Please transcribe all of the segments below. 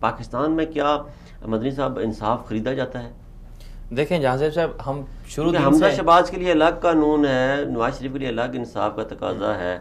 پاکستان میں کیا مدنی صاحب انصاف خریدا جاتا ہے؟ دیکھیں جہاں صاحب ہم شروع حمزہ شہباز کے لیے الگ قانون ہے، نواز شریف کے لیے الگ انصاف کا تقاضا ہے،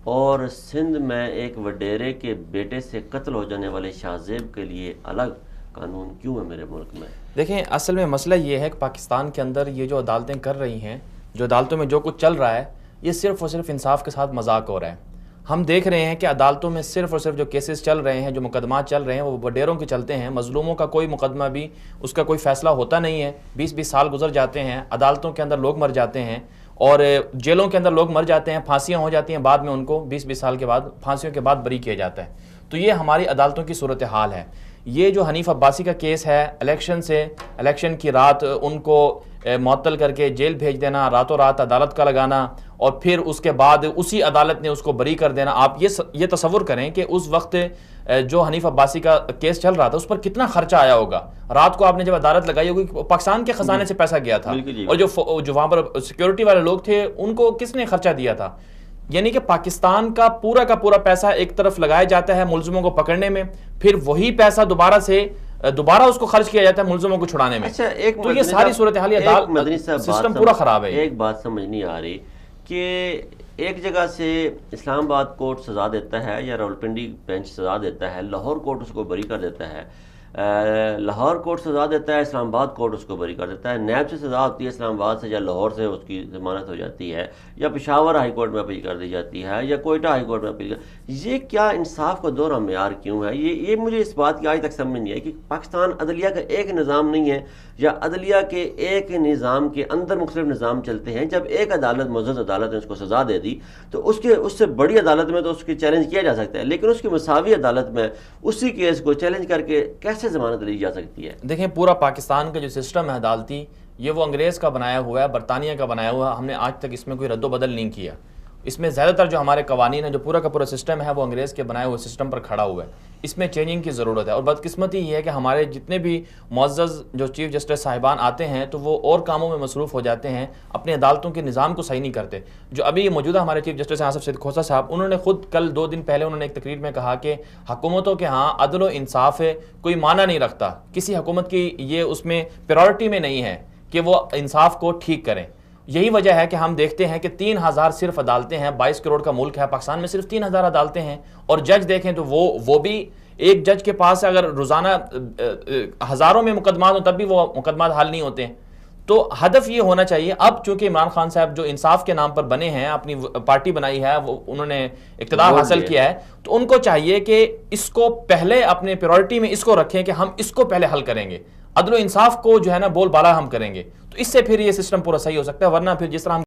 اور سندھ میں ایک وڈیرے کے بیٹے سے قتل ہو جانے والے شاہ زیب کے لیے الگ قانون کیوں ہے میرے ملک میں؟ دیکھیں اصل میں مسئلہ یہ ہے کہ پاکستان کے اندر یہ جو عدالتیں کر رہی ہیں، جو عدالتوں میں جو کچھ چل رہا ہے، یہ صرف اور صرف انصاف کے ساتھ مذاق ہو رہا ہے۔ ہم دیکھ رہے ہیں کہ عدالتوں میں صرف اور صرف جو کیسز چل رہے ہیں، جو مقدمات چل رہے ہیں، وہ وڈیروں کے چلتے ہیں۔ مظلوموں کا کوئی مقدمہ بھی اس کا کوئی فیصلہ ہوتا نہیں ہے، 20-20 سال گزر جاتے ہیں، عدالتوں کے اندر لوگ مر جاتے ہیں اور جیلوں کے اندر لوگ مر جاتے ہیں، پھانسیاں ہو جاتی ہیں، بعد میں ان کو 20-20 سال کے بعد پھانسیوں کے بعد بری کیا جاتا ہے۔ تو یہ ہماری عدالتوں کی صورتحال ہے۔ یہ جو حنیف عباسی کا کیس ہے، الیکشن کی رات ان کو معطل کر کے جیل بھیج دینا، راتوں رات عدالت کا لگانا، اور پھر اس کے بعد اسی عدالت نے اس کو بری کر دینا۔ آپ یہ تصور کریں کہ اس وقت جو حنیف عباسی کا کیس چل رہا تھا اس پر کتنا خرچہ آیا ہوگا۔ رات کو آپ نے جب عدالت لگائی ہوگی، پاکستان کے خزانے سے پیسہ گیا تھا، اور جو وہاں پر سیکیورٹی والے لوگ تھے ان کو کس نے خرچہ دیا تھا؟ یعنی کہ پاکستان کا پورا پیسہ ایک طرف لگایا جاتا ہے ملزموں کو پکڑنے میں، پھر وہی پیسہ دوبارہ اس کو خرچ کیا جاتا ہے ملزموں کو چھڑانے میں۔ تو یہ ساری صورتحال سسٹم پورا خراب ہے۔ ایک بات سمجھ نہیں آ رہی کہ ایک جگہ سے اسلام آباد کورٹ سزا دیتا ہے یا راولپنڈی بینچ سزا دیتا ہے، لاہور کورٹ اس کو بری کر دیتا ہے، لاہور کورٹ سزا دیتا ہے، اسلام آباد کورٹ اس کو بری کر دیتا ہے، نیب سے سزا ہوتی ہے اسلام آباد سے یا لاہور سے اس کی ضمانت ہو جاتی ہے، یا پشاور ہائی کورٹ میں اپیل کر دی جاتی ہے، یا کوئٹہ ہائی کورٹ میں اپیل یہ کیا انصاف کا دوہرا معیار کیوں ہے؟ یہ مجھے اس بات کی آج تک سمجھ نہیں ہے کہ پاکستان عدلیہ کا ایک نظام نہیں ہے، یا عدلیہ کے ایک نظام کے اندر مختلف نظام چلتے ہیں۔ جب ایک عدالت، معزز عدالت نے اس کو سزا دے دی تو اس سے بڑی عدالت میں تو اس کی چیلنج کیا جا سکتا ہے، لیکن اس کی مساوی عدالت میں اسی کیس کو چیلنج کر کے کیسے ضمانت لی جا سکتی ہے؟ دیکھیں پورا پاکستان کا جو سسٹم ہے عدالتی، یہ وہ انگریز کا بنایا ہوا ہے، برطانیہ کا بنایا ہوا ہے۔ ہم نے آج تک اس میں کوئی رد و بدل نہیں کیا۔ اس میں زیادہ تر جو ہمارے قوانین ہیں، جو پورا کا پورا سسٹم ہے، وہ انگریز کے بنائے ہوئے سسٹم پر کھڑا ہوا ہے۔ اس میں چینجنگ کی ضرورت ہے، اور بدقسمتی یہ ہے کہ ہمارے جتنے بھی معزز جو چیف جسٹس صاحبان آتے ہیں تو وہ اور کاموں میں مصروف ہو جاتے ہیں، اپنے عدالتوں کے نظام کو صحیح نہیں کرتے۔ جو ابھی موجودہ ہمارے چیف جسٹس آصف سید کھوسہ صاحب، انہوں نے خود کل 2 دن پہلے انہوں نے ایک تقریر میں کہا کہ حکومتوں کے ہاں عدل و انصاف کوئی معنی نہیں رکھتا، کسی حکومت کی یہ اس میں پریورٹی میں نہیں ہے کہ وہ انصاف کو ٹھیک کریں۔ یہی وجہ ہے کہ ہم دیکھتے ہیں کہ 3000 صرف عدالتیں ہیں، 22 کروڑ کا ملک ہے، پاکستان میں صرف 3000 عدالتیں ہیں، اور جج دیکھیں تو وہ بھی ایک جج کے پاس اگر روزانہ ہزاروں میں مقدمات ہوں تب بھی وہ مقدمات حل نہیں ہوتے ہیں۔ تو ہدف یہ ہونا چاہیے، اب چونکہ عمران خان صاحب جو انصاف کے نام پر بنے ہیں، اپنی پارٹی بنائی ہے، انہوں نے اقتدار حاصل کیا ہے، تو ان کو چاہیے کہ اس کو پہلے اپنے پریورٹی میں اس کو رکھیں کہ ہم اس کو پہلے حل کریں گے، عدل و انصاف کو جو ہے نا بول بالا ہم کریں گے، تو اس سے پھر یہ سسٹم پورا صحیح ہو سکتا ہے۔ ورنہ پھر جس طرح ہم